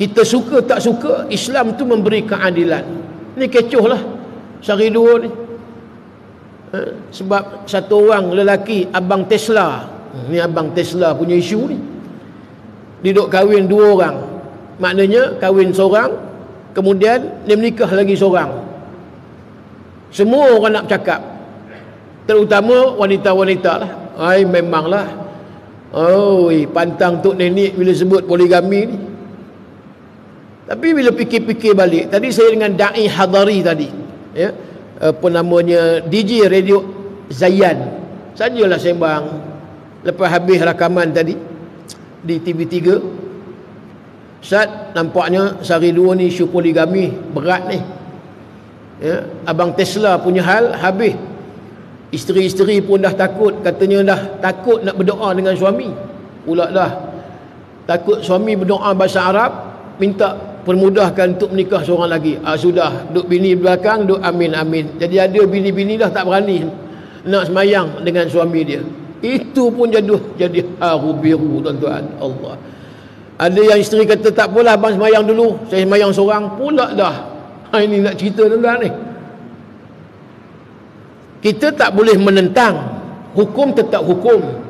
Kita suka tak suka, Islam tu memberi keadilan. Ni kecoh lah sehari dua ni. Sebab satu orang lelaki, abang Tesla, ni abang Tesla punya isu ni, dia duk kahwin dua orang. Maknanya kahwin seorang, kemudian dia menikah lagi seorang. Semua orang nak bercakap, terutama wanita-wanita lah. Ai memanglah, oi pantang tok nenek bila sebut poligami ni. Tapi bila fikir-fikir balik, tadi saya dengan Da'i Hadari tadi, ya, apa namanya, DJ Radio Zayan, sajalah sembang lepas habis rakaman tadi di TV3. Ustaz, nampaknya sehari dua ni isu poligami berat ni, ya. Abang Tesla punya hal habis, isteri-isteri pun dah takut, katanya dah takut nak berdoa dengan suami pula dah. Takut suami berdoa bahasa Arab, minta permudahkan untuk menikah seorang lagi. Sudah duk bini belakang, duk amin amin. Jadi ada bini-bini dah tak berani nak semayang dengan suami dia. Itu pun jadi haru biru, tuan-tuan. Allah. Ada yang isteri kata tak apalah abang semayang dulu, saya semayang seorang pula dah. Ini nak cerita, tuan-tuan ni. Kita tak boleh menentang, hukum tetap hukum.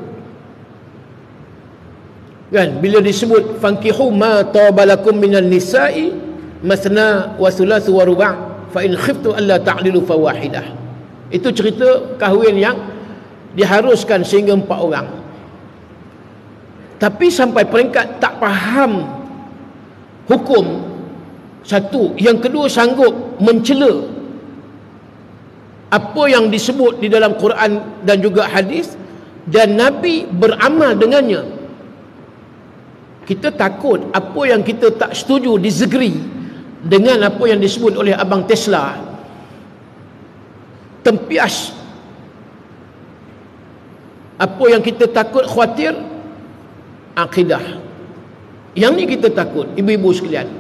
Kan bila disebut fankihu ma tabalakum minan nisa'i masna wa thulathu wa ruba' fa in khiftu alla ta'dilu fawahidah. Itu cerita kahwin yang diharuskan sehingga 4 orang. Tapi sampai peringkat tak faham hukum, satu, yang kedua sanggup mencela apa yang disebut di dalam Quran dan juga hadis, dan Nabi beramal dengannya. Kita takut apa yang kita tak setuju, disagree dengan apa yang disebut oleh abang Tesla, tempias. Apa yang kita takut, khawatir, akidah. Yang ni kita takut, ibu-ibu sekalian.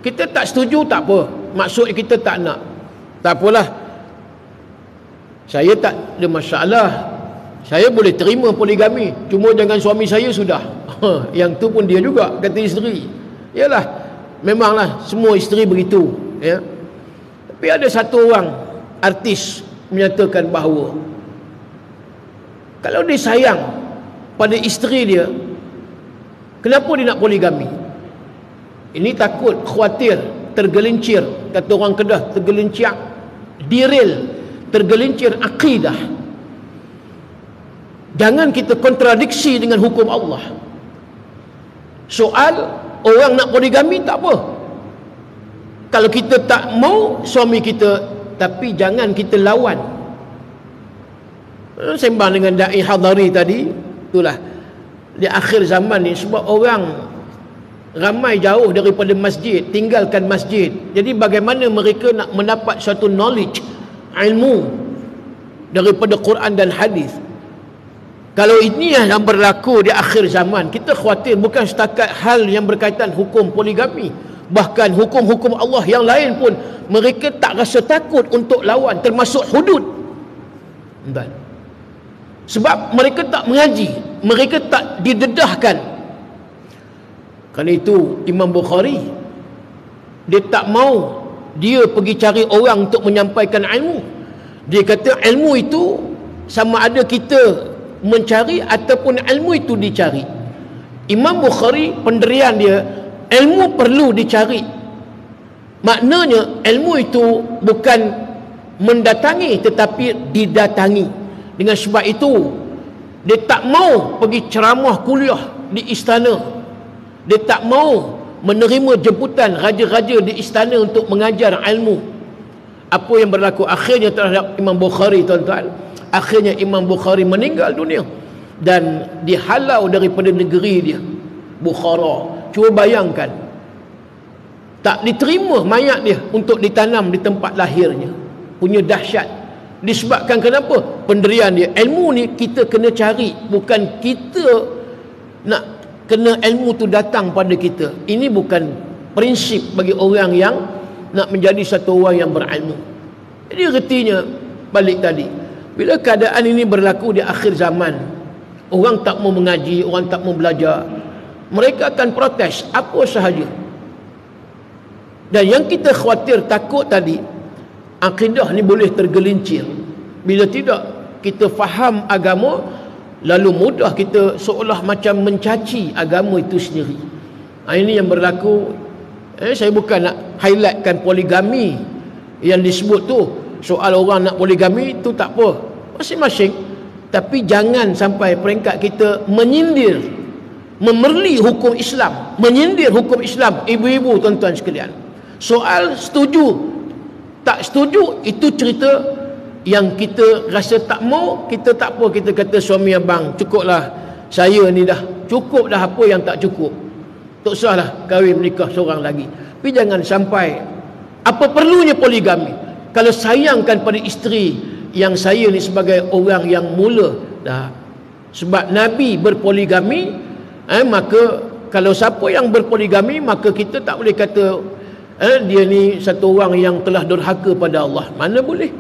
Kita tak setuju tak apa, maksud kita tak nak, tak apalah, saya tak ada masalah, saya boleh terima poligami, cuma jangan suami saya sudah. Yang tu pun dia juga, kata isteri. Yalah, memanglah semua isteri begitu, ya. Tapi ada satu orang artis menyatakan bahawa kalau dia sayang pada isteri dia, kenapa dia nak poligami? Ini takut, khawatir, tergelincir, kata orang Kedah, tergelincir, derail, tergelincir akidah. Jangan kita kontradiksi dengan hukum Allah. Soal orang nak poligami tak apa, kalau kita tak mau suami kita, tapi jangan kita lawan. Sembang dengan Da'i Hadari tadi, itulah di akhir zaman ni, sebab orang ramai jauh daripada masjid, tinggalkan masjid. Jadi bagaimana mereka nak mendapat satu knowledge, ilmu daripada Quran dan hadis? Kalau ini yang berlaku di akhir zaman, kita khawatir bukan setakat hal yang berkaitan hukum poligami, bahkan hukum-hukum Allah yang lain pun mereka tak rasa takut untuk lawan, termasuk hudud. Sebab mereka tak mengaji, mereka tak didedahkan. Kerana itu Imam Bukhari, dia tak mau dia pergi cari orang untuk menyampaikan ilmu. Dia kata ilmu itu sama ada kita mencari ataupun ilmu itu dicari. Imam Bukhari pendirian dia, ilmu perlu dicari. Maknanya ilmu itu bukan mendatangi tetapi didatangi. Dengan sebab itu dia tak mau pergi ceramah kuliah di istana. Dia tak mau menerima jemputan raja-raja di istana untuk mengajar ilmu. Apa yang berlaku akhirnya terhadap Imam Bukhari, tuan-tuan? Akhirnya Imam Bukhari meninggal dunia dan dihalau daripada negeri dia, Bukhara. Cuba bayangkan, tak diterima mayat dia untuk ditanam di tempat lahirnya. Punya dahsyat. Disebabkan kenapa? Pendirian dia. Ilmu ni kita kena cari, bukan kita nak kena ilmu tu datang pada kita. Ini bukan prinsip bagi orang yang nak menjadi satu orang yang berilmu. Jadi artinya balik tadi, bila keadaan ini berlaku di akhir zaman, orang tak mau mengaji, orang tak mau belajar, mereka akan protes apa sahaja. Dan yang kita khawatir, takut tadi, akidah ni boleh tergelincir. Bila tidak kita faham agama, lalu mudah kita seolah macam mencaci agama itu sendiri. Ini yang berlaku. Saya bukan nak highlightkan poligami yang disebut tu. Soal orang nak poligami tu tak apa, masing-masing. Tapi jangan sampai peringkat kita menyindir, memerli hukum Islam, menyindir hukum Islam. Ibu-ibu, tuan-tuan sekalian, soal setuju tak setuju itu cerita yang kita rasa tak mau, kita tak apa, kita kata suami abang, cukuplah saya ni dah cukup dah, apa yang tak cukup tak usahlah kahwin menikah seorang lagi. Tapi jangan sampai, apa perlunya poligami kalau sayangkan pada isteri yang saya ni sebagai orang yang mula dah. Sebab Nabi berpoligami, maka kalau siapa yang berpoligami, maka kita tak boleh kata dia ni satu orang yang telah durhaka pada Allah. Mana boleh.